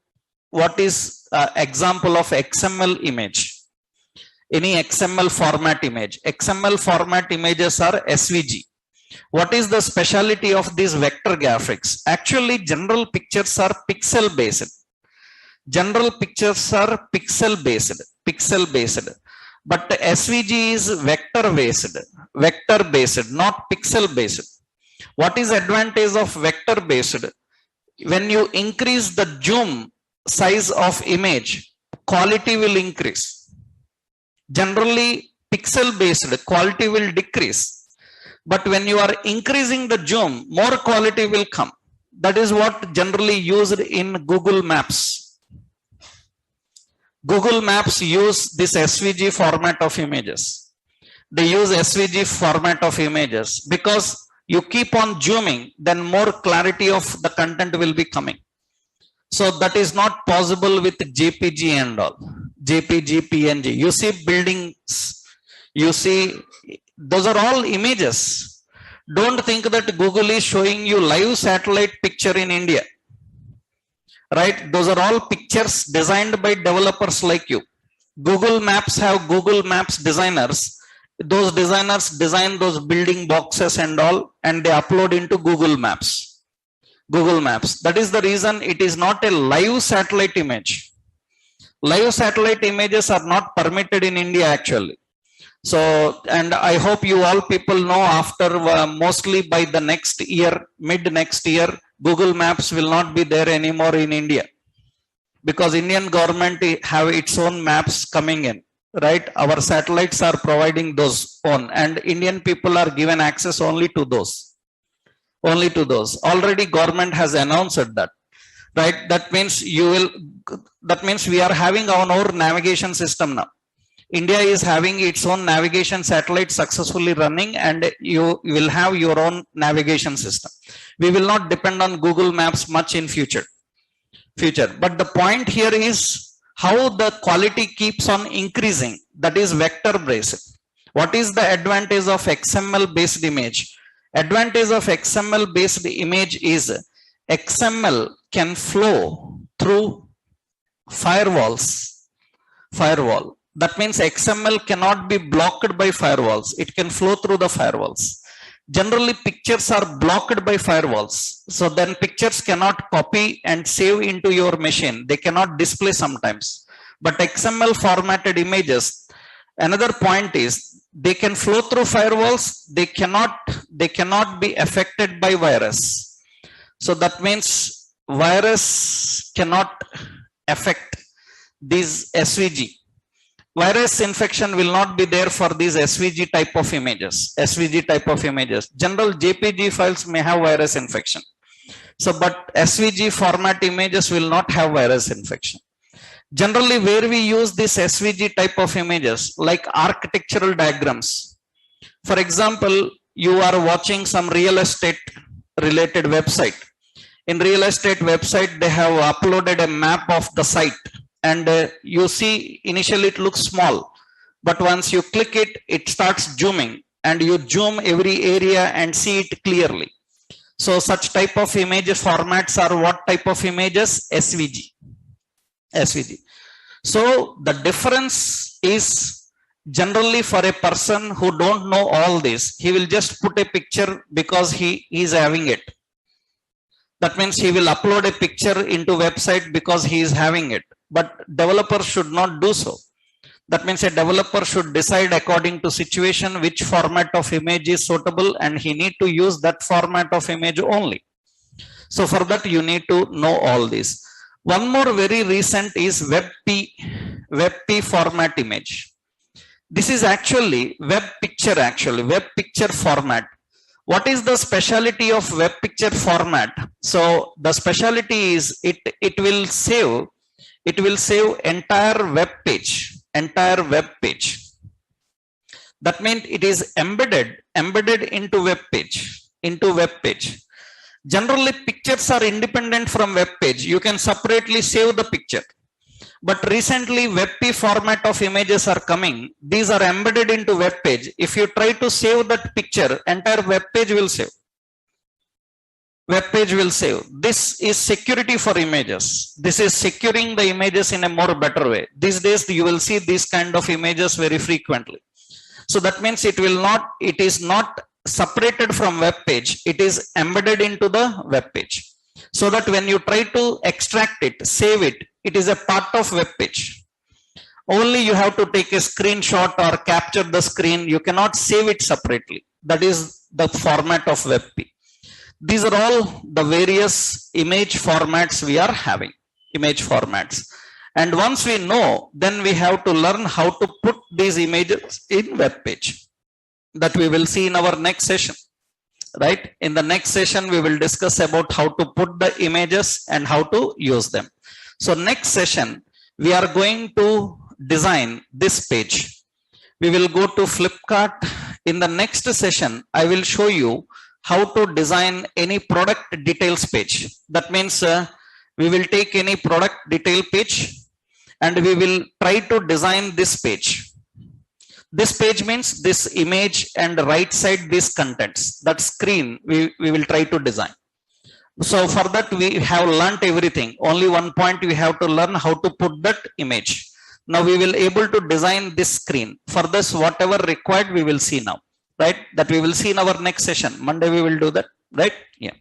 what is example of XML image. Any XML format image. XML format images are SVG. What is the specialty of these vector graphics? Actually, general pictures are pixel based. General pictures are pixel based. But SVG is vector based, not pixel based. What is advantage of vector based? When you increase the zoom size of image, quality will increase. Generally, pixel based quality will decrease. But when you are increasing the zoom, more quality will come. That is what generally used in Google Maps. Google Maps use this SVG format of images. They use SVG format of images because you keep on zooming, then more clarity of the content will be coming. So that is not possible with JPG and all. JPG, PNG. You see buildings, you see, those are all images. Don't think that Google is showing you live satellite picture in India. Right? Those are all pictures designed by developers like you. Google Maps have Google Maps designers. Those designers design those building boxes and all, and they upload into Google Maps. Google Maps. That is the reason it is not a live satellite image. Live satellite images are not permitted in India actually. So, and I hope you all people know after mostly by the next year, mid next year, Google Maps will not be there anymore in India because Indian government have its own maps coming in, right? Our satellites are providing those on, and Indian people are given access only to those. Only to those. Already government has announced that, right? That means we are having our own navigation system now. India is having its own navigation satellite successfully running, and you will have your own navigation system. We will not depend on Google Maps much in future. But the point here is how the quality keeps on increasing. That is vector based. What is the advantage of XML based image? Advantage of XML based image is XML can flow through firewall. That means XML cannot be blocked by firewalls. It can flow through the firewalls. Generally, pictures are blocked by firewalls. So then pictures cannot copy and save into your machine. They cannot display sometimes. But XML formatted images, another point is they can flow through firewalls. They cannot be affected by virus. So that means virus cannot affect these SVG. Virus infection will not be there for these SVG type of images. General JPG files may have virus infection. So, but SVG format images will not have virus infection. Generally, where we use this SVG type of images, like architectural diagrams. For example, you are watching some real estate related website. In real estate website, they have uploaded a map of the site, and you see initially it looks small, but once you click it, it starts zooming, and you zoom every area and see it clearly. So such type of image formats are what type of images? SVG. SVG. So the difference is generally for a person who don't know all this, he will just put a picture because he is having it. That means he will upload a picture into website because he is having it. But developer should not do so. That means a developer should decide according to situation which format of image is suitable, and he need to use that format of image only. So for that you need to know all this. One more very recent is WebP format image. This is actually web picture format. What is the speciality of web picture format? So the speciality is it will save entire web page. That means it is embedded into web page. Generally, pictures are independent from web page. You can separately save the picture. But recently, WebP format of images are coming. These are embedded into web page. If you try to save that picture, entire web page will save. This is security for images. This is securing the images in a more better way. These days, you will see these kind of images very frequently. So that means it is not separated from web page. It is embedded into the web page. So that when you try to extract it, save it, it is a part of web page. Only you have to take a screenshot or capture the screen. You cannot save it separately. That is the format of WebP. These are all the various image formats we are having, And once we know, then we have to learn how to put these images in web page. That we will see in our next session. Right? In the next session, we will discuss about how to put the images and how to use them. So next session, we are going to design this page. We will go to Flipkart. In the next session, I will show you how to design any product details page. That means we will take any product detail page and we will try to design this page. This page means this image and right side these contents. That screen we will try to design. So for that we have learnt everything. Only one point we have to learn how to put that image. Now we will able to design this screen. For this whatever required we will see now. Right? That we will see in our next session. Monday we will do that. Right? Yeah.